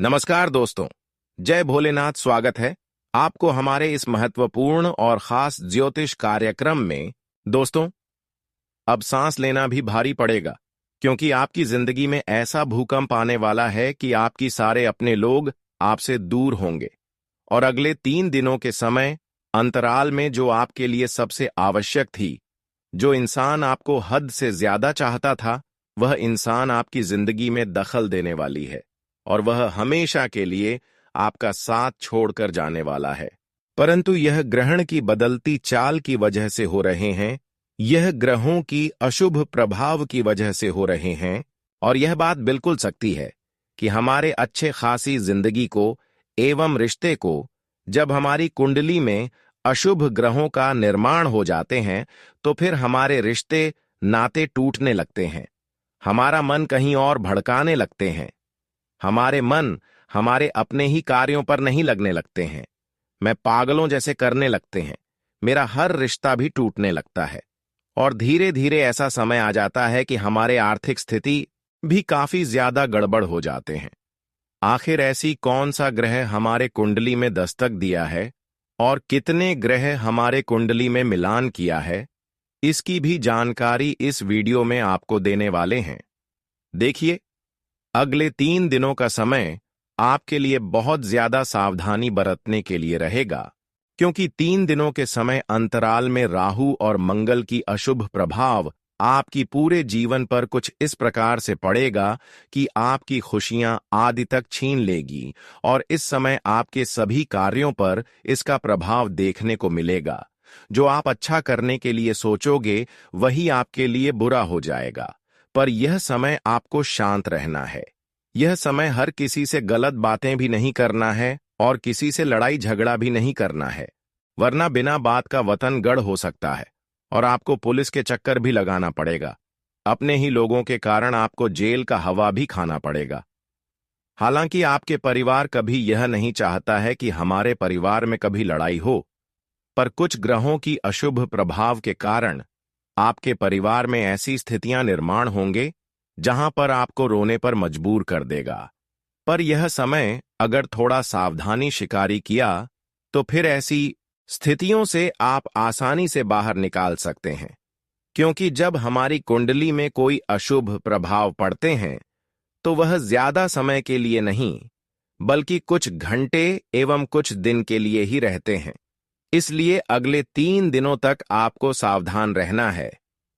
नमस्कार दोस्तों, जय भोलेनाथ। स्वागत है आपको हमारे इस महत्वपूर्ण और खास ज्योतिष कार्यक्रम में। दोस्तों, अब सांस लेना भी भारी पड़ेगा, क्योंकि आपकी जिंदगी में ऐसा भूकंप आने वाला है कि आपकी सारे अपने लोग आपसे दूर होंगे। और अगले 3 दिनों के समय अंतराल में जो आपके लिए सबसे आवश्यक थी, जो इंसान आपको हद से ज्यादा चाहता था, वह इंसान आपकी जिंदगी में दखल देने वाली है और वह हमेशा के लिए आपका साथ छोड़कर जाने वाला है। परंतु यह ग्रहण की बदलती चाल की वजह से हो रहे हैं, यह ग्रहों की अशुभ प्रभाव की वजह से हो रहे हैं। और यह बात बिल्कुल सच्ची है कि हमारे अच्छे खासी जिंदगी को एवं रिश्ते को जब हमारी कुंडली में अशुभ ग्रहों का निर्माण हो जाते हैं, तो फिर हमारे रिश्ते नाते टूटने लगते हैं, हमारा मन कहीं और भड़काने लगते हैं, हमारे मन हमारे अपने ही कार्यों पर नहीं लगने लगते हैं, मैं पागलों जैसे करने लगते हैं, मेरा हर रिश्ता भी टूटने लगता है। और धीरे धीरे ऐसा समय आ जाता है कि हमारे आर्थिक स्थिति भी काफी ज्यादा गड़बड़ हो जाते हैं। आखिर ऐसी कौन सा ग्रह हमारे कुंडली में दस्तक दिया है और कितने ग्रह हमारे कुंडली में मिलान किया है, इसकी भी जानकारी इस वीडियो में आपको देने वाले हैं। देखिए, अगले 3 दिनों का समय आपके लिए बहुत ज्यादा सावधानी बरतने के लिए रहेगा, क्योंकि 3 दिनों के समय अंतराल में राहु और मंगल की अशुभ प्रभाव आपकी पूरे जीवन पर कुछ इस प्रकार से पड़ेगा कि आपकी खुशियां आदि तक छीन लेगी। और इस समय आपके सभी कार्यों पर इसका प्रभाव देखने को मिलेगा। जो आप अच्छा करने के लिए सोचोगे, वही आपके लिए बुरा हो जाएगा। पर यह समय आपको शांत रहना है। यह समय हर किसी से गलत बातें भी नहीं करना है और किसी से लड़ाई झगड़ा भी नहीं करना है, वरना बिना बात का वतन गढ़ हो सकता है और आपको पुलिस के चक्कर भी लगाना पड़ेगा। अपने ही लोगों के कारण आपको जेल का हवा भी खाना पड़ेगा। हालांकि आपके परिवार कभी यह नहीं चाहता है कि हमारे परिवार में कभी लड़ाई हो, पर कुछ ग्रहों की अशुभ प्रभाव के कारण आपके परिवार में ऐसी स्थितियां निर्माण होंगे जहां पर आपको रोने पर मजबूर कर देगा। पर यह समय अगर थोड़ा सावधानी शिकारी किया, तो फिर ऐसी स्थितियों से आप आसानी से बाहर निकाल सकते हैं। क्योंकि जब हमारी कुंडली में कोई अशुभ प्रभाव पड़ते हैं, तो वह ज्यादा समय के लिए नहीं, बल्कि कुछ घंटे एवं कुछ दिन के लिए ही रहते हैं। इसलिए अगले 3 दिनों तक आपको सावधान रहना है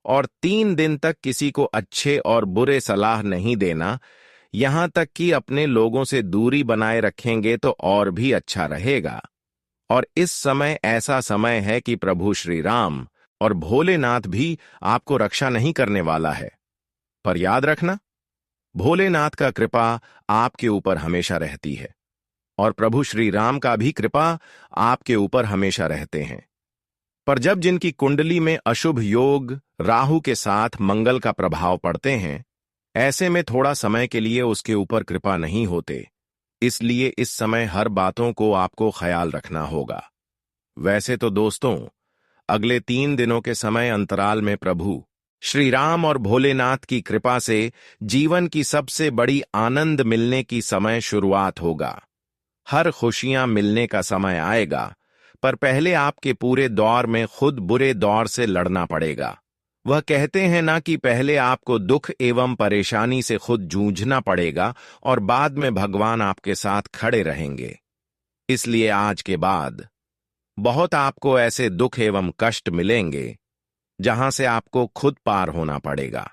और 3 दिन तक किसी को अच्छे और बुरे सलाह नहीं देना। यहां तक कि अपने लोगों से दूरी बनाए रखेंगे तो और भी अच्छा रहेगा। और इस समय ऐसा समय है कि प्रभु श्री राम और भोलेनाथ भी आपको रक्षा नहीं करने वाला है। पर याद रखना, भोलेनाथ का कृपा आपके ऊपर हमेशा रहती है और प्रभु श्री राम का भी कृपा आपके ऊपर हमेशा रहते हैं। पर जब जिनकी कुंडली में अशुभ योग राहु के साथ मंगल का प्रभाव पड़ते हैं, ऐसे में थोड़ा समय के लिए उसके ऊपर कृपा नहीं होते। इसलिए इस समय हर बातों को आपको ख्याल रखना होगा। वैसे तो दोस्तों, अगले 3 दिनों के समय अंतराल में प्रभु श्री राम और भोलेनाथ की कृपा से जीवन की सबसे बड़ी आनंद मिलने की समय शुरुआत होगा। हर खुशियां मिलने का समय आएगा, पर पहले आपके पूरे दौर में खुद बुरे दौर से लड़ना पड़ेगा। वह कहते हैं ना कि पहले आपको दुख एवं परेशानी से खुद जूझना पड़ेगा और बाद में भगवान आपके साथ खड़े रहेंगे। इसलिए आज के बाद बहुत आपको ऐसे दुख एवं कष्ट मिलेंगे जहां से आपको खुद पार होना पड़ेगा।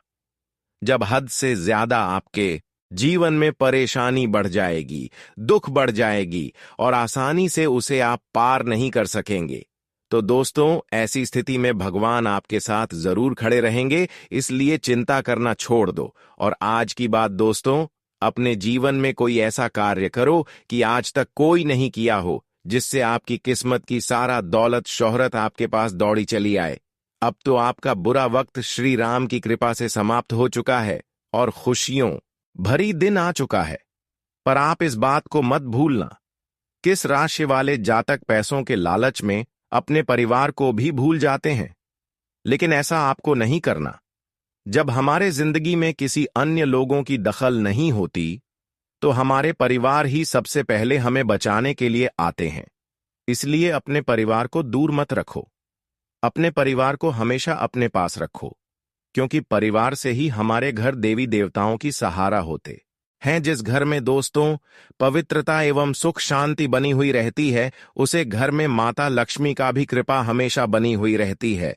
जब हद से ज्यादा आपके जीवन में परेशानी बढ़ जाएगी, दुख बढ़ जाएगी और आसानी से उसे आप पार नहीं कर सकेंगे, तो दोस्तों ऐसी स्थिति में भगवान आपके साथ जरूर खड़े रहेंगे। इसलिए चिंता करना छोड़ दो और आज की बात दोस्तों, अपने जीवन में कोई ऐसा कार्य करो कि आज तक कोई नहीं किया हो, जिससे आपकी किस्मत की सारा दौलत शोहरत आपके पास दौड़ी चली आए। अब तो आपका बुरा वक्त श्री राम की कृपा से समाप्त हो चुका है और खुशियों भरी दिन आ चुका है। पर आप इस बात को मत भूलना, किस राशि वाले जातक पैसों के लालच में अपने परिवार को भी भूल जाते हैं। लेकिन ऐसा आपको नहीं करना। जब हमारे जिंदगी में किसी अन्य लोगों की दखल नहीं होती, तो हमारे परिवार ही सबसे पहले हमें बचाने के लिए आते हैं। इसलिए अपने परिवार को दूर मत रखो। अपने परिवार को हमेशा अपने पास रखो, क्योंकि परिवार से ही हमारे घर देवी देवताओं की सहारा होते हैं। जिस घर में दोस्तों, पवित्रता एवं सुख शांति बनी हुई रहती है, उसे घर में माता लक्ष्मी का भी कृपा हमेशा बनी हुई रहती है।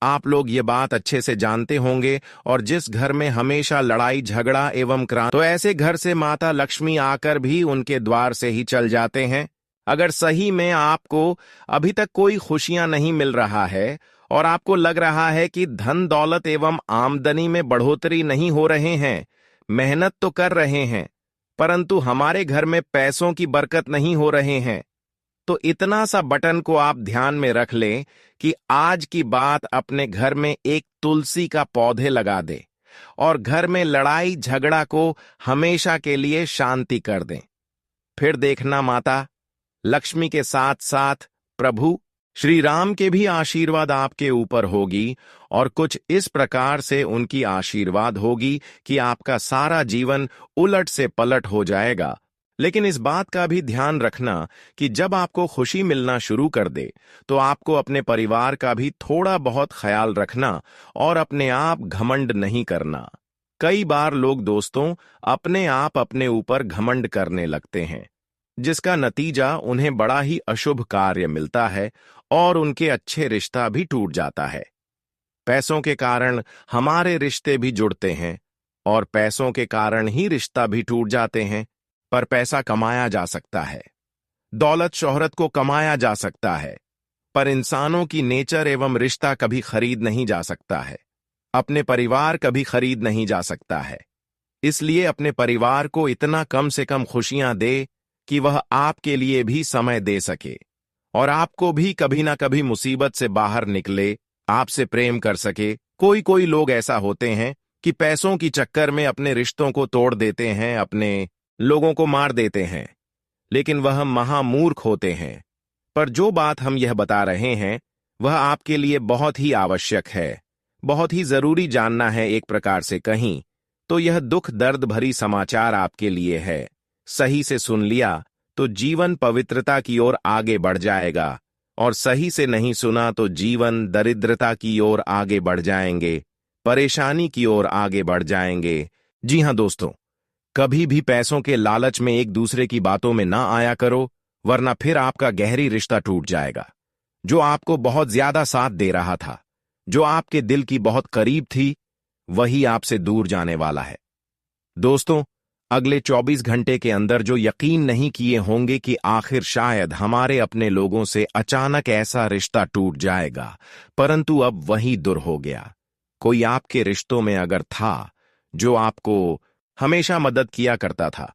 आप लोग ये बात अच्छे से जानते होंगे। और जिस घर में हमेशा लड़ाई झगड़ा एवं क्रांति, तो ऐसे घर से माता लक्ष्मी आकर भी उनके द्वार से ही चल जाते हैं। अगर सही में आपको अभी तक कोई खुशियां नहीं मिल रहा है और आपको लग रहा है कि धन दौलत एवं आमदनी में बढ़ोतरी नहीं हो रहे हैं, मेहनत तो कर रहे हैं परंतु हमारे घर में पैसों की बरकत नहीं हो रहे हैं, तो इतना सा बटन को आप ध्यान में रख लें कि आज की बात अपने घर में एक तुलसी का पौधे लगा दे और घर में लड़ाई झगड़ा को हमेशा के लिए शांति कर दें। फिर देखना माता लक्ष्मी के साथ साथ प्रभु श्री राम के भी आशीर्वाद आपके ऊपर होगी और कुछ इस प्रकार से उनकी आशीर्वाद होगी कि आपका सारा जीवन उलट से पलट हो जाएगा। लेकिन इस बात का भी ध्यान रखना कि जब आपको खुशी मिलना शुरू कर दे तो आपको अपने परिवार का भी थोड़ा बहुत ख्याल रखना और अपने आप घमंड नहीं करना। कई बार लोग दोस्तों अपने आप अपने ऊपर घमंड करने लगते हैं, जिसका नतीजा उन्हें बड़ा ही अशुभ कार्य मिलता है और उनके अच्छे रिश्ता भी टूट जाता है। पैसों के कारण हमारे रिश्ते भी जुड़ते हैं और पैसों के कारण ही रिश्ता भी टूट जाते हैं। पर पैसा कमाया जा सकता है, दौलत शोहरत को कमाया जा सकता है, पर इंसानों की नेचर एवं रिश्ता कभी खरीद नहीं जा सकता है। अपने परिवार कभी खरीद नहीं जा सकता है। इसलिए अपने परिवार को इतना कम से कम खुशियां दे कि वह आपके लिए भी समय दे सके और आपको भी कभी ना कभी मुसीबत से बाहर निकले, आपसे प्रेम कर सके। कोई लोग ऐसा होते हैं कि पैसों की चक्कर में अपने रिश्तों को तोड़ देते हैं, अपने लोगों को मार देते हैं, लेकिन वह महामूर्ख होते हैं। पर जो बात हम यह बता रहे हैं वह आपके लिए बहुत ही आवश्यक है, बहुत ही जरूरी जानना है। एक प्रकार से कहीं तो यह दुख दर्द भरी समाचार आपके लिए है। सही से सुन लिया तो जीवन पवित्रता की ओर आगे बढ़ जाएगा और सही से नहीं सुना तो जीवन दरिद्रता की ओर आगे बढ़ जाएंगे, परेशानी की ओर आगे बढ़ जाएंगे। जी हां दोस्तों, कभी भी पैसों के लालच में एक दूसरे की बातों में ना आया करो, वरना फिर आपका गहरी रिश्ता टूट जाएगा। जो आपको बहुत ज्यादा साथ दे रहा था, जो आपके दिल की बहुत करीब थी, वही आपसे दूर जाने वाला है। दोस्तों, अगले 24 घंटे के अंदर जो यकीन नहीं किए होंगे कि आखिर शायद हमारे अपने लोगों से अचानक ऐसा रिश्ता टूट जाएगा, परंतु अब वही दूर हो गया। कोई आपके रिश्तों में अगर था जो आपको हमेशा मदद किया करता था,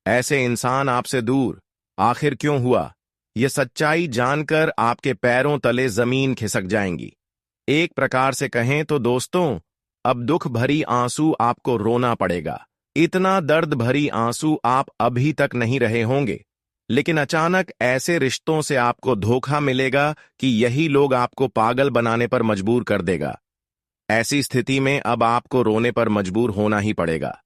ऐसे इंसान आपसे दूर आखिर क्यों हुआ? यह सच्चाई जानकर आपके पैरों तले जमीन खिसक जाएंगी। एक प्रकार से कहें तो दोस्तों, अब दुख भरी आंसू आपको रोना पड़ेगा। इतना दर्द भरी आंसू आप अभी तक नहीं रहे होंगे, लेकिन अचानक ऐसे रिश्तों से आपको धोखा मिलेगा कि यही लोग आपको पागल बनाने पर मजबूर कर देगा। ऐसी स्थिति में अब आपको रोने पर मजबूर होना ही पड़ेगा।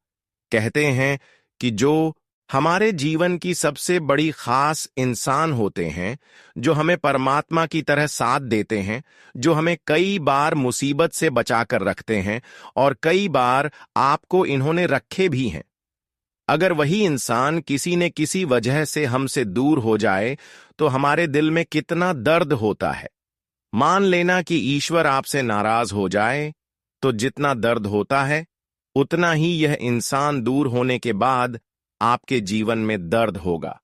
कहते हैं कि जो हमारे जीवन की सबसे बड़ी खास इंसान होते हैं, जो हमें परमात्मा की तरह साथ देते हैं, जो हमें कई बार मुसीबत से बचाकर रखते हैं और कई बार आपको इन्होंने रखे भी हैं, अगर वही इंसान किसी न किसी वजह से हमसे दूर हो जाए तो हमारे दिल में कितना दर्द होता है। मान लेना कि ईश्वर आपसे नाराज हो जाए तो जितना दर्द होता है उतना ही यह इंसान दूर होने के बाद आपके जीवन में दर्द होगा।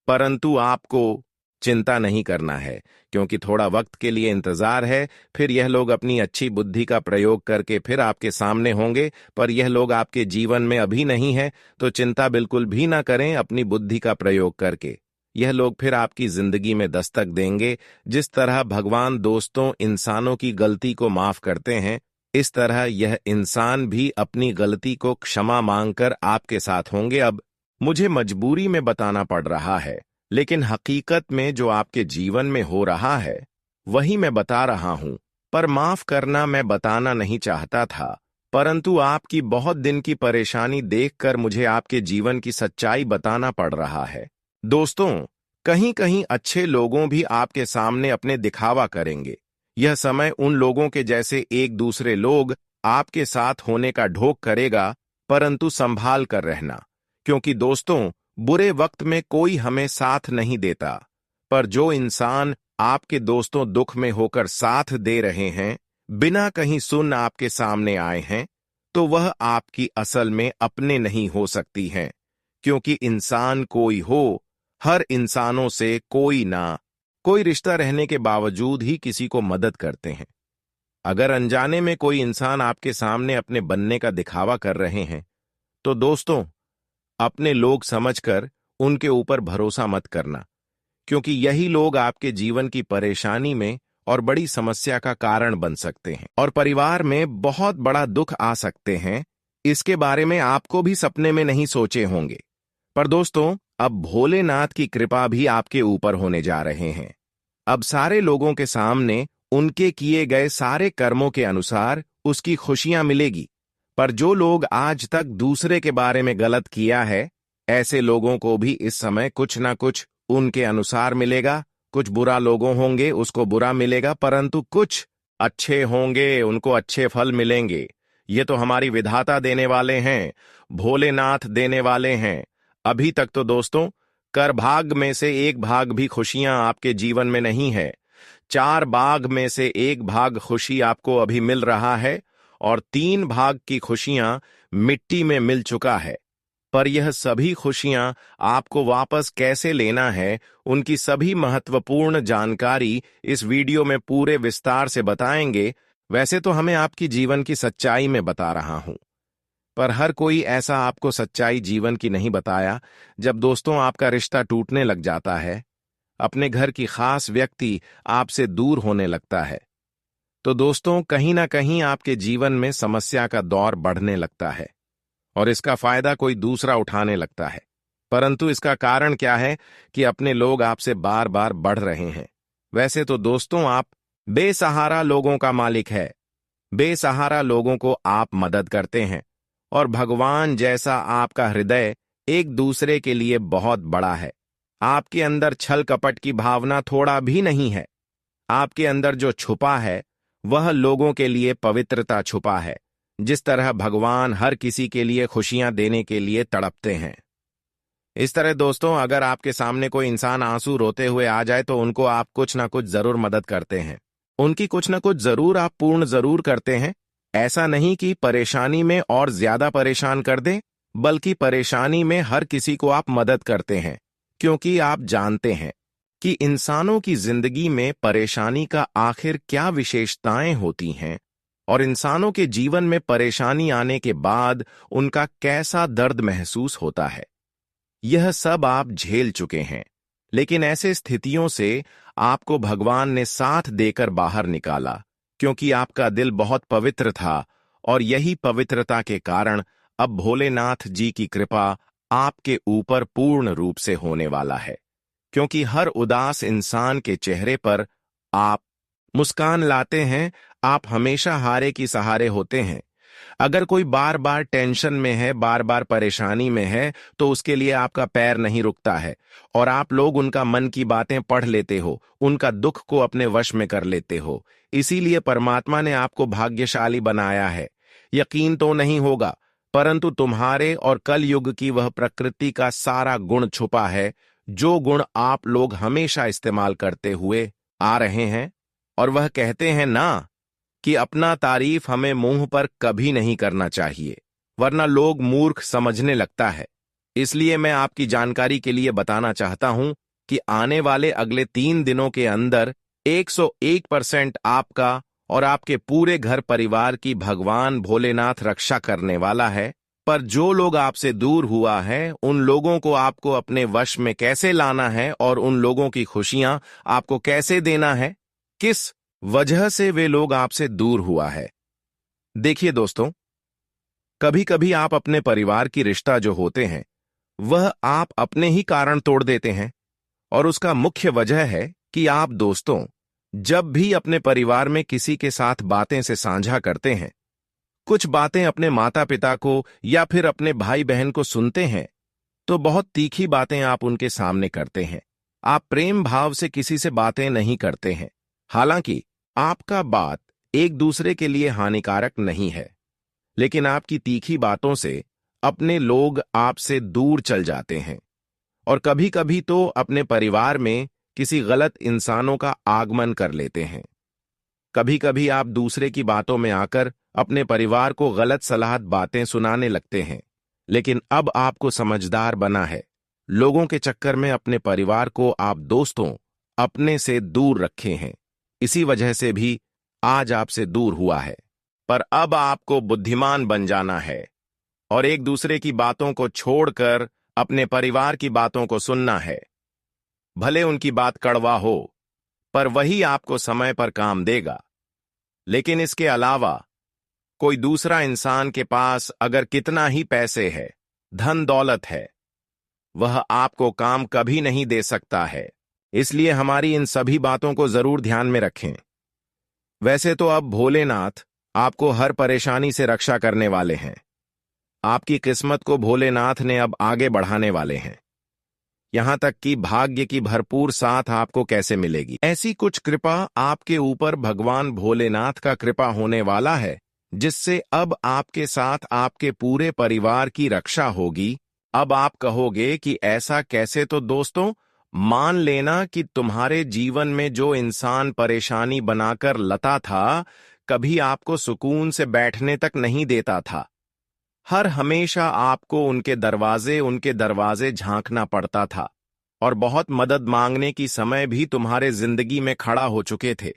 परंतु आपको चिंता नहीं करना है, क्योंकि थोड़ा वक्त के लिए इंतजार है। फिर यह लोग अपनी अच्छी बुद्धि का प्रयोग करके फिर आपके सामने होंगे, पर यह लोग आपके जीवन में अभी नहीं है, तो चिंता बिल्कुल भी ना करें। अपनी बुद्धि का प्रयोग करके यह लोग फिर आपकी जिंदगी में दस्तक देंगे। जिस तरह भगवान दोस्तों इंसानों की गलती को माफ करते हैं, इस तरह यह इंसान भी अपनी गलती को क्षमा मांगकर आपके साथ होंगे। अब मुझे मजबूरी में बताना पड़ रहा है, लेकिन हकीकत में जो आपके जीवन में हो रहा है वही मैं बता रहा हूं। पर माफ करना मैं बताना नहीं चाहता था, परंतु आपकी बहुत दिन की परेशानी देखकर मुझे आपके जीवन की सच्चाई बताना पड़ रहा है। दोस्तों, कहीं कहीं अच्छे लोगों भी आपके सामने अपने दिखावा करेंगे। यह समय उन लोगों के जैसे एक दूसरे लोग आपके साथ होने का ढोक करेगा, परंतु संभाल कर रहना, क्योंकि दोस्तों, बुरे वक्त में कोई हमें साथ नहीं देता, पर जो इंसान आपके दोस्तों दुख में होकर साथ दे रहे हैं, बिना कहीं सुन आपके सामने आए हैं, तो वह आपकी असल में अपने नहीं हो सकती हैं, क्योंकि इंसान कोई हो, हर इंसानों से कोई ना कोई रिश्ता रहने के बावजूद ही किसी को मदद करते हैं। अगर अनजाने में कोई इंसान आपके सामने अपने बनने का दिखावा कर रहे हैं, तो दोस्तों, अपने लोग समझकर उनके ऊपर भरोसा मत करना, क्योंकि यही लोग आपके जीवन की परेशानी में और बड़ी समस्या का कारण बन सकते हैं और परिवार में बहुत बड़ा दुख आ सकते हैं। इसके बारे में आपको भी सपने में नहीं सोचे होंगे। पर दोस्तों, अब भोलेनाथ की कृपा भी आपके ऊपर होने जा रहे हैं। अब सारे लोगों के सामने उनके किए गए सारे कर्मों के अनुसार उसकी खुशियां मिलेगी। पर जो लोग आज तक दूसरे के बारे में गलत किया है, ऐसे लोगों को भी इस समय कुछ ना कुछ उनके अनुसार मिलेगा। कुछ बुरा लोगों होंगे, उसको बुरा मिलेगा, परंतु कुछ अच्छे होंगे, उनको अच्छे फल मिलेंगे। ये तो हमारी विधाता देने वाले हैं, भोलेनाथ देने वाले हैं। अभी तक तो दोस्तों, कर भाग में से एक भाग भी खुशियां आपके जीवन में नहीं है। 4 भाग में से एक भाग खुशी आपको अभी मिल रहा है और 3 भाग की खुशियां मिट्टी में मिल चुका है। पर यह सभी खुशियां आपको वापस कैसे लेना है, उनकी सभी महत्वपूर्ण जानकारी इस वीडियो में पूरे विस्तार से बताएंगे। वैसे तो हमें आपकी जीवन की सच्चाई में बता रहा हूं, पर हर कोई ऐसा आपको सच्चाई जीवन की नहीं बताया। जब दोस्तों आपका रिश्ता टूटने लग जाता है, अपने घर की खास व्यक्ति आपसे दूर होने लगता है, तो दोस्तों कहीं ना कहीं आपके जीवन में समस्या का दौर बढ़ने लगता है और इसका फायदा कोई दूसरा उठाने लगता है। परंतु इसका कारण क्या है कि अपने लोग आपसे बार बार बढ़ रहे हैं। वैसे तो दोस्तों, आप बेसहारा लोगों का मालिक है। बेसहारा लोगों को आप मदद करते हैं और भगवान जैसा आपका हृदय एक दूसरे के लिए बहुत बड़ा है। आपके अंदर छल कपट की भावना थोड़ा भी नहीं है। आपके अंदर जो छुपा है, वह लोगों के लिए पवित्रता छुपा है। जिस तरह भगवान हर किसी के लिए खुशियां देने के लिए तड़पते हैं, इस तरह दोस्तों, अगर आपके सामने कोई इंसान आंसू रोते हुए आ जाए तो उनको आप कुछ ना कुछ जरूर मदद करते हैं। उनकी कुछ ना कुछ जरूर आप पूर्ण जरूर करते हैं। ऐसा नहीं कि परेशानी में और ज्यादा परेशान कर दें, बल्कि परेशानी में हर किसी को आप मदद करते हैं, क्योंकि आप जानते हैं कि इंसानों की जिंदगी में परेशानी का आखिर क्या विशेषताएं होती हैं और इंसानों के जीवन में परेशानी आने के बाद उनका कैसा दर्द महसूस होता है। यह सब आप झेल चुके हैं, लेकिन ऐसे स्थितियों से आपको भगवान ने साथ देकर बाहर निकाला, क्योंकि आपका दिल बहुत पवित्र था और यही पवित्रता के कारण अब भोलेनाथ जी की कृपा आपके ऊपर पूर्ण रूप से होने वाला है। क्योंकि हर उदास इंसान के चेहरे पर आप मुस्कान लाते हैं। आप हमेशा हारे की सहारे होते हैं। अगर कोई बार बार टेंशन में है, बार बार परेशानी में है, तो उसके लिए आपका पैर नहीं रुकता है और आप लोग उनका मन की बातें पढ़ लेते हो, उनका दुख को अपने वश में कर लेते हो। इसीलिए परमात्मा ने आपको भाग्यशाली बनाया है। यकीन तो नहीं होगा, परंतु तुम्हारे और कल युग की वह प्रकृति का सारा गुण छुपा है, जो गुण आप लोग हमेशा इस्तेमाल करते हुए आ रहे हैं। और वह कहते हैं ना कि अपना तारीफ हमें मुंह पर कभी नहीं करना चाहिए, वरना लोग मूर्ख समझने लगता है। इसलिए मैं आपकी जानकारी के लिए बताना चाहता हूं कि आने वाले अगले 3 दिनों के अंदर 101% आपका और आपके पूरे घर परिवार की भगवान भोलेनाथ रक्षा करने वाला है। पर जो लोग आपसे दूर हुआ है, उन लोगों को आपको अपने वश में कैसे लाना है और उन लोगों की खुशियां आपको कैसे देना है, किस वजह से वे लोग आपसे दूर हुआ है। देखिए दोस्तों, कभी कभी आप अपने परिवार की रिश्ता जो होते हैं, वह आप अपने ही कारण तोड़ देते हैं और उसका मुख्य वजह है कि आप दोस्तों जब भी अपने परिवार में किसी के साथ बातें से साझा करते हैं, कुछ बातें अपने माता पिता को या फिर अपने भाई बहन को सुनते हैं तो बहुत तीखी बातें आप उनके सामने करते हैं। आप प्रेम भाव से किसी से बातें नहीं करते हैं। हालांकि आपका बात एक दूसरे के लिए हानिकारक नहीं है, लेकिन आपकी तीखी बातों से अपने लोग आपसे दूर चल जाते हैं और कभी कभी तो अपने परिवार में किसी गलत इंसानों का आगमन कर लेते हैं। कभी कभी आप दूसरे की बातों में आकर अपने परिवार को गलत सलाह बातें सुनाने लगते हैं, लेकिन अब आपको समझदार बना है। लोगों के चक्कर में अपने परिवार को आप दोस्तों अपने से दूर रखे हैं, इसी वजह से भी आज आपसे दूर हुआ है। पर अब आपको बुद्धिमान बन जाना है और एक दूसरे की बातों को छोड़कर अपने परिवार की बातों को सुनना है। भले उनकी बात कड़वा हो, पर वही आपको समय पर काम देगा। लेकिन इसके अलावा कोई दूसरा इंसान के पास अगर कितना ही पैसे है, धन दौलत है, वह आपको काम कभी नहीं दे सकता है। इसलिए हमारी इन सभी बातों को जरूर ध्यान में रखें। वैसे तो अब भोलेनाथ आपको हर परेशानी से रक्षा करने वाले हैं। आपकी किस्मत को भोलेनाथ ने अब आगे बढ़ाने वाले हैं, यहां तक कि भाग्य की भरपूर साथ आपको कैसे मिलेगी, ऐसी कुछ कृपा आपके ऊपर भगवान भोलेनाथ का कृपा होने वाला है, जिससे अब आपके साथ आपके पूरे परिवार की रक्षा होगी। अब आप कहोगे कि ऐसा कैसे? तो दोस्तों, मान लेना कि तुम्हारे जीवन में जो इंसान परेशानी बनाकर लता था, कभी आपको सुकून से बैठने तक नहीं देता था। हर हमेशा आपको उनके दरवाजे झांकना पड़ता था और बहुत मदद मांगने की समय भी तुम्हारे जिंदगी में खड़ा हो चुके थे।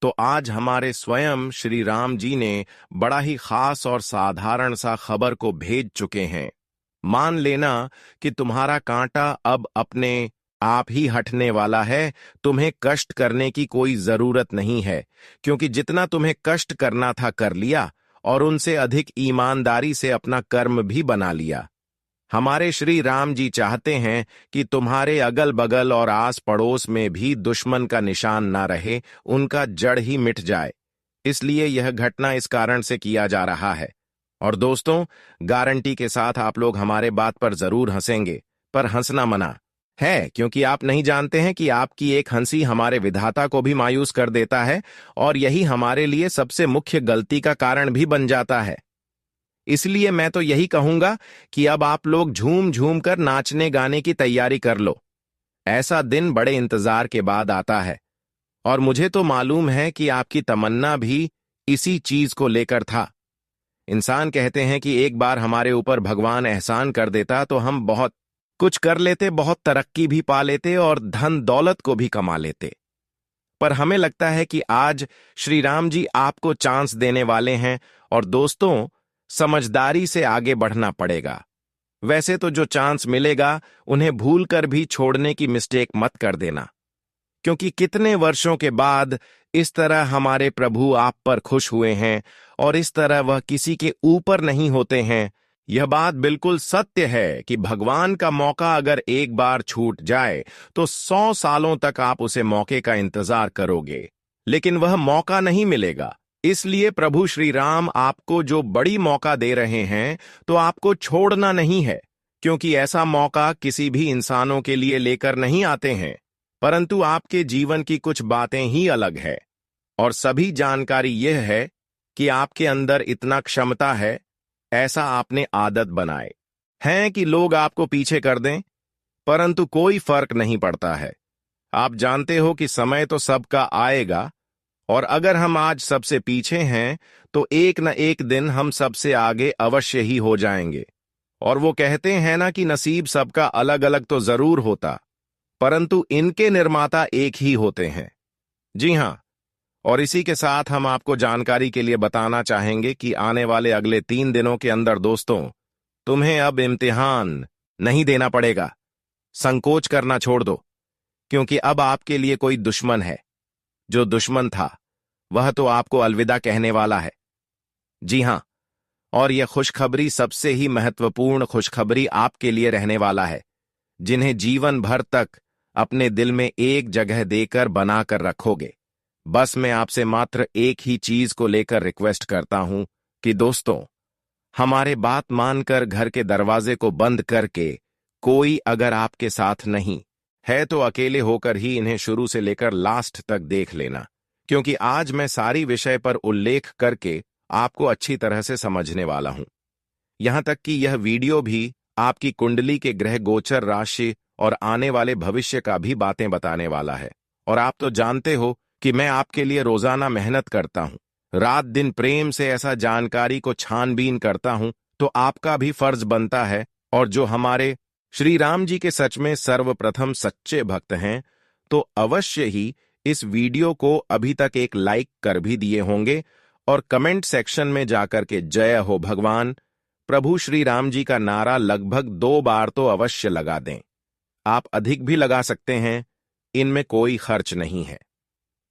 तो आज हमारे स्वयं श्री राम जी ने बड़ा ही खास और साधारण सा खबर को भेज चुके हैं। मान लेना कि तुम्हारा कांटा अब अपने आप ही हटने वाला है। तुम्हें कष्ट करने की कोई जरूरत नहीं है, क्योंकि जितना तुम्हें कष्ट करना था कर लिया और उनसे अधिक ईमानदारी से अपना कर्म भी बना लिया। हमारे श्री राम जी चाहते हैं कि तुम्हारे अगल बगल और आस पड़ोस में भी दुश्मन का निशान ना रहे, उनका जड़ ही मिट जाए। इसलिए यह घटना इस कारण से किया जा रहा है। और दोस्तों, गारंटी के साथ आप लोग हमारे बात पर जरूर हंसेंगे, पर हंसना मना है, क्योंकि आप नहीं जानते हैं कि आपकी एक हंसी हमारे विधाता को भी मायूस कर देता है और यही हमारे लिए सबसे मुख्य गलती का कारण भी बन जाता है। इसलिए मैं तो यही कहूंगा कि अब आप लोग झूम झूम कर नाचने गाने की तैयारी कर लो। ऐसा दिन बड़े इंतजार के बाद आता है और मुझे तो मालूम है कि आपकी तमन्ना भी इसी चीज को लेकर था। इंसान कहते हैं कि एक बार हमारे ऊपर भगवान एहसान कर देता तो हम बहुत कुछ कर लेते, बहुत तरक्की भी पा लेते और धन दौलत को भी कमा लेते। पर हमें लगता है कि आज श्री राम जी आपको चांस देने वाले हैं और दोस्तों, समझदारी से आगे बढ़ना पड़ेगा। वैसे तो जो चांस मिलेगा उन्हें भूलकर भी छोड़ने की मिस्टेक मत कर देना, क्योंकि कितने वर्षों के बाद इस तरह हमारे प्रभु आप पर खुश हुए हैं और इस तरह वह किसी के ऊपर नहीं होते हैं। यह बात बिल्कुल सत्य है कि भगवान का मौका अगर एक बार छूट जाए तो 100 सालों तक आप उसे मौके का इंतजार करोगे, लेकिन वह मौका नहीं मिलेगा। इसलिए प्रभु श्री राम आपको जो बड़ी मौका दे रहे हैं तो आपको छोड़ना नहीं है, क्योंकि ऐसा मौका किसी भी इंसानों के लिए लेकर नहीं आते हैं, परंतु आपके जीवन की कुछ बातें ही अलग है। और सभी जानकारी यह है कि आपके अंदर इतना क्षमता है, ऐसा आपने आदत बनाए हैं कि लोग आपको पीछे कर दें, परंतु कोई फर्क नहीं पड़ता है। आप जानते हो कि समय तो सबका आएगा और अगर हम आज सबसे पीछे हैं तो एक न एक दिन हम सबसे आगे अवश्य ही हो जाएंगे। और वो कहते हैं ना कि नसीब सबका अलग अलग तो जरूर होता, परंतु इनके निर्माता एक ही होते हैं। जी हां, और इसी के साथ हम आपको जानकारी के लिए बताना चाहेंगे कि आने वाले अगले 3 दिनों के अंदर दोस्तों, तुम्हें अब इम्तिहान नहीं देना पड़ेगा। संकोच करना छोड़ दो, क्योंकि अब आपके लिए कोई दुश्मन है। जो दुश्मन था वह तो आपको अलविदा कहने वाला है। जी हां, और यह खुशखबरी सबसे ही महत्वपूर्ण खुशखबरी आपके लिए रहने वाला है, जिन्हें जीवन भर तक अपने दिल में एक जगह देकर बनाकर रखोगे। बस मैं आपसे मात्र एक ही चीज को लेकर रिक्वेस्ट करता हूं, कि दोस्तों, हमारे बात मानकर घर के दरवाजे को बंद करके कोई अगर आपके साथ नहीं है तो अकेले होकर ही इन्हें शुरू से लेकर लास्ट तक देख लेना, क्योंकि आज मैं सारी विषय पर उल्लेख करके आपको अच्छी तरह से समझने वाला हूं। यहां तक कि यह वीडियो भी आपकी कुंडली के ग्रह गोचर राशि और आने वाले भविष्य का भी बातें बताने वाला है। और आप तो जानते हो कि मैं आपके लिए रोजाना मेहनत करता हूं, रात दिन प्रेम से ऐसा जानकारी को छानबीन करता हूं, तो आपका भी फर्ज बनता है। और जो हमारे श्री राम जी के सच में सर्वप्रथम सच्चे भक्त हैं, तो अवश्य ही इस वीडियो को अभी तक एक लाइक कर भी दिए होंगे और कमेंट सेक्शन में जाकर के जय हो भगवान प्रभु श्री राम जी का नारा लगभग 2 बार तो अवश्य लगा दें। आप अधिक भी लगा सकते हैं, इनमें कोई खर्च नहीं है।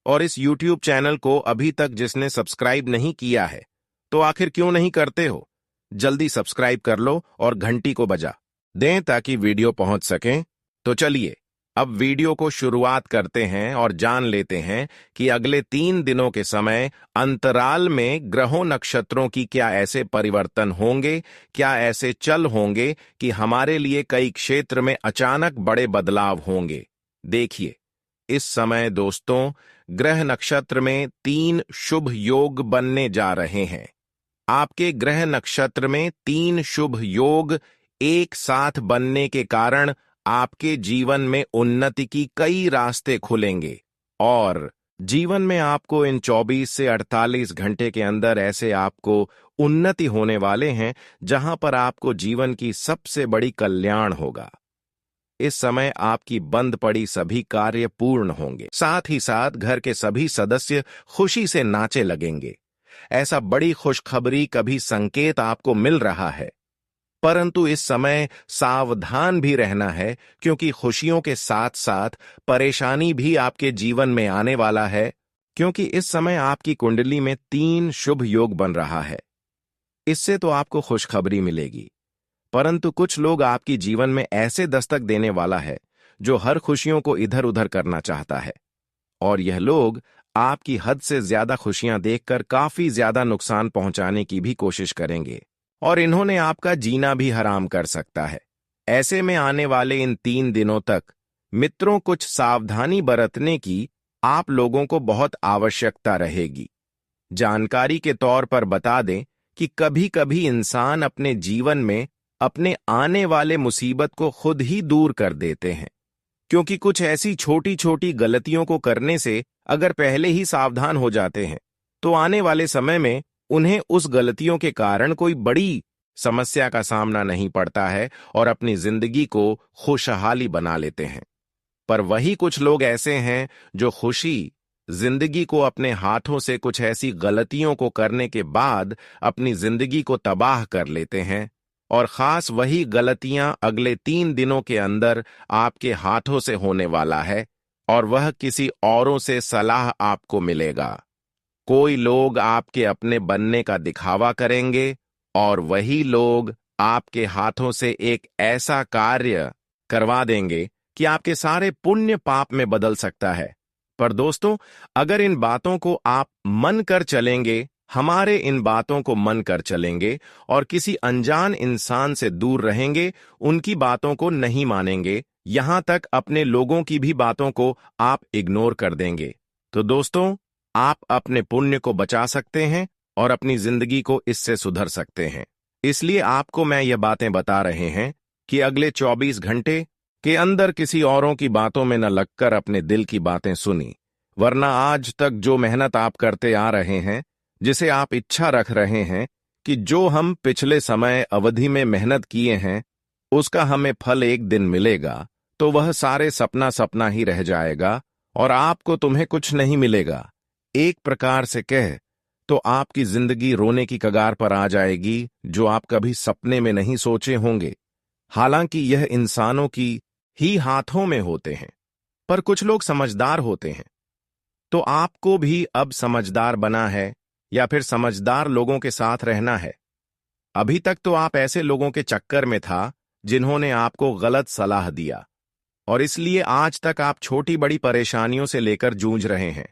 और इस YouTube चैनल को अभी तक जिसने सब्सक्राइब नहीं किया है, तो आखिर क्यों नहीं करते हो? जल्दी सब्सक्राइब कर लो और घंटी को बजा दें ताकि वीडियो पहुंच सके। तो चलिए अब वीडियो को शुरुआत करते हैं और जान लेते हैं कि अगले 3 दिनों के समय अंतराल में ग्रहों नक्षत्रों की क्या ऐसे परिवर्तन होंगे, क्या ऐसे चल होंगे कि हमारे लिए कई क्षेत्र में अचानक बड़े बदलाव होंगे। देखिए, इस समय दोस्तों ग्रह नक्षत्र में 3 शुभ योग बनने जा रहे हैं। आपके ग्रह नक्षत्र में 3 शुभ योग एक साथ बनने के कारण आपके जीवन में उन्नति की कई रास्ते खुलेंगे और जीवन में आपको इन 24 से 48 घंटे के अंदर ऐसे आपको उन्नति होने वाले हैं जहां पर आपको जीवन की सबसे बड़ी कल्याण होगा। इस समय आपकी बंद पड़ी सभी कार्य पूर्ण होंगे, साथ ही साथ घर के सभी सदस्य खुशी से नाचे लगेंगे। ऐसा बड़ी खुशखबरी कभी संकेत आपको मिल रहा है, परंतु इस समय सावधान भी रहना है, क्योंकि खुशियों के साथ साथ परेशानी भी आपके जीवन में आने वाला है, क्योंकि इस समय आपकी कुंडली में 3 शुभ योग बन रहा है। इससे तो आपको खुशखबरी मिलेगी, परंतु कुछ लोग आपकी जीवन में ऐसे दस्तक देने वाला है जो हर खुशियों को इधर उधर करना चाहता है, और यह लोग आपकी हद से ज्यादा खुशियां देखकर काफी ज्यादा नुकसान पहुंचाने की भी कोशिश करेंगे और इन्होंने आपका जीना भी हराम कर सकता है। ऐसे में आने वाले इन 3 दिनों तक मित्रों कुछ सावधानी बरतने की आप लोगों को बहुत आवश्यकता रहेगी। जानकारी के तौर पर बता दें कि कभी कभी इंसान अपने जीवन में अपने आने वाले मुसीबत को खुद ही दूर कर देते हैं, क्योंकि कुछ ऐसी छोटी छोटी गलतियों को करने से अगर पहले ही सावधान हो जाते हैं तो आने वाले समय में उन्हें उस गलतियों के कारण कोई बड़ी समस्या का सामना नहीं पड़ता है और अपनी जिंदगी को खुशहाली बना लेते हैं। पर वही कुछ लोग ऐसे हैं जो खुशी जिंदगी को अपने हाथों से कुछ ऐसी गलतियों को करने के बाद अपनी जिंदगी को तबाह कर लेते हैं, और खास वही गलतियां अगले 3 दिनों के अंदर आपके हाथों से होने वाला है, और वह किसी औरों से सलाह आपको मिलेगा। कोई लोग आपके अपने बनने का दिखावा करेंगे और वही लोग आपके हाथों से एक ऐसा कार्य करवा देंगे कि आपके सारे पुण्य पाप में बदल सकता है। पर दोस्तों, अगर इन बातों को आप मन कर चलेंगे, हमारे इन बातों को मन कर चलेंगे और किसी अनजान इंसान से दूर रहेंगे, उनकी बातों को नहीं मानेंगे, यहां तक अपने लोगों की भी बातों को आप इग्नोर कर देंगे, तो दोस्तों आप अपने पुण्य को बचा सकते हैं और अपनी जिंदगी को इससे सुधर सकते हैं। इसलिए आपको मैं ये बातें बता रहे हैं कि अगले 24 घंटे के अंदर किसी औरों की बातों में न लगकर अपने दिल की बातें सुनी, वरना आज तक जो मेहनत आप करते आ रहे हैं, जिसे आप इच्छा रख रहे हैं कि जो हम पिछले समय अवधि में मेहनत किए हैं उसका हमें फल एक दिन मिलेगा, तो वह सारे सपना सपना ही रह जाएगा और आपको तुम्हें कुछ नहीं मिलेगा। एक प्रकार से कह तो आपकी जिंदगी रोने की कगार पर आ जाएगी, जो आप कभी सपने में नहीं सोचे होंगे। हालांकि यह इंसानों की ही हाथों में होते हैं, पर कुछ लोग समझदार होते हैं, तो आपको भी अब समझदार बना है या फिर समझदार लोगों के साथ रहना है। अभी तक तो आप ऐसे लोगों के चक्कर में था जिन्होंने आपको गलत सलाह दिया, और इसलिए आज तक आप छोटी बड़ी परेशानियों से लेकर जूझ रहे हैं।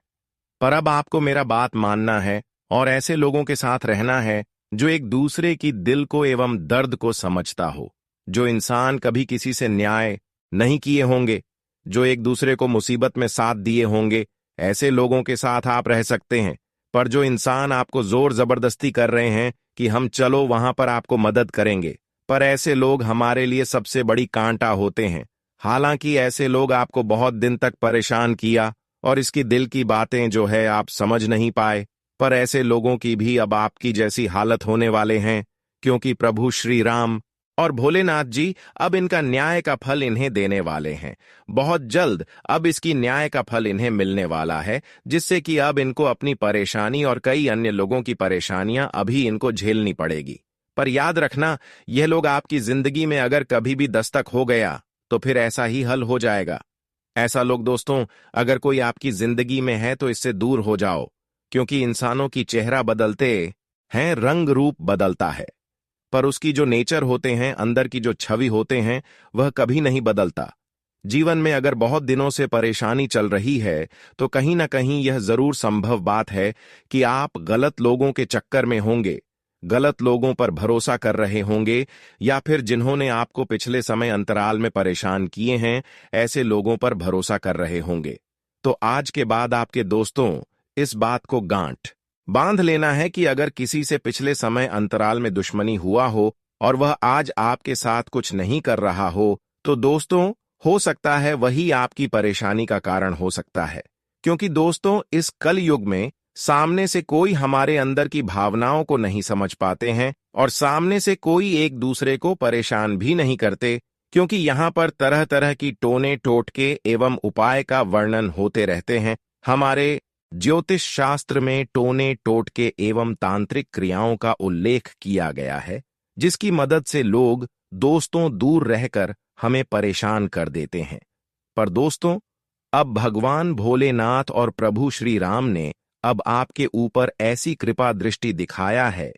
पर अब आपको मेरा बात मानना है और ऐसे लोगों के साथ रहना है जो एक दूसरे की दिल को एवं दर्द को समझता हो, जो इंसान कभी किसी से न्याय नहीं किए होंगे, जो एक दूसरे को मुसीबत में साथ दिए होंगे, ऐसे लोगों के साथ आप रह सकते हैं। पर जो इंसान आपको जोर जबरदस्ती कर रहे हैं कि हम चलो वहां पर आपको मदद करेंगे, पर ऐसे लोग हमारे लिए सबसे बड़ी कांटा होते हैं। हालांकि ऐसे लोग आपको बहुत दिन तक परेशान किया और इसकी दिल की बातें जो है आप समझ नहीं पाए, पर ऐसे लोगों की भी अब आपकी जैसी हालत होने वाले हैं, क्योंकि प्रभु श्री राम और भोलेनाथ जी अब इनका न्याय का फल इन्हें देने वाले हैं। बहुत जल्द अब इसकी न्याय का फल इन्हें मिलने वाला है, जिससे कि अब इनको अपनी परेशानी और कई अन्य लोगों की परेशानियां अभी इनको झेलनी पड़ेगी। पर याद रखना, यह लोग आपकी जिंदगी में अगर कभी भी दस्तक हो गया तो फिर ऐसा ही हल हो जाएगा। ऐसा लोग दोस्तों अगर कोई आपकी जिंदगी में है तो इससे दूर हो जाओ, क्योंकि इंसानों की चेहरा बदलते हैं, रंग रूप बदलता है, पर उसकी जो नेचर होते हैं, अंदर की जो छवि होते हैं, वह कभी नहीं बदलता। जीवन में अगर बहुत दिनों से परेशानी चल रही है तो कहीं ना कहीं यह जरूर संभव बात है कि आप गलत लोगों के चक्कर में होंगे, गलत लोगों पर भरोसा कर रहे होंगे, या फिर जिन्होंने आपको पिछले समय अंतराल में परेशान किए हैं, ऐसे लोगों पर भरोसा कर रहे होंगे। तो आज के बाद आपके दोस्तों इस बात को गांठ बांध लेना है कि अगर किसी से पिछले समय अंतराल में दुश्मनी हुआ हो और वह आज आपके साथ कुछ नहीं कर रहा हो, तो दोस्तों हो सकता है वही आपकी परेशानी का कारण हो सकता है। क्योंकि दोस्तों इस कल युग में सामने से कोई हमारे अंदर की भावनाओं को नहीं समझ पाते हैं और सामने से कोई एक दूसरे को परेशान भी नहीं करते, क्योंकि यहाँ पर तरह तरह की टोने टोटके एवं उपाय का वर्णन होते रहते हैं। हमारे ज्योतिष शास्त्र में टोने टोटके एवं तांत्रिक क्रियाओं का उल्लेख किया गया है, जिसकी मदद से लोग दोस्तों दूर रहकर हमें परेशान कर देते हैं। पर दोस्तों अब भगवान भोलेनाथ और प्रभु श्री राम ने अब आपके ऊपर ऐसी कृपा दृष्टि दिखाया है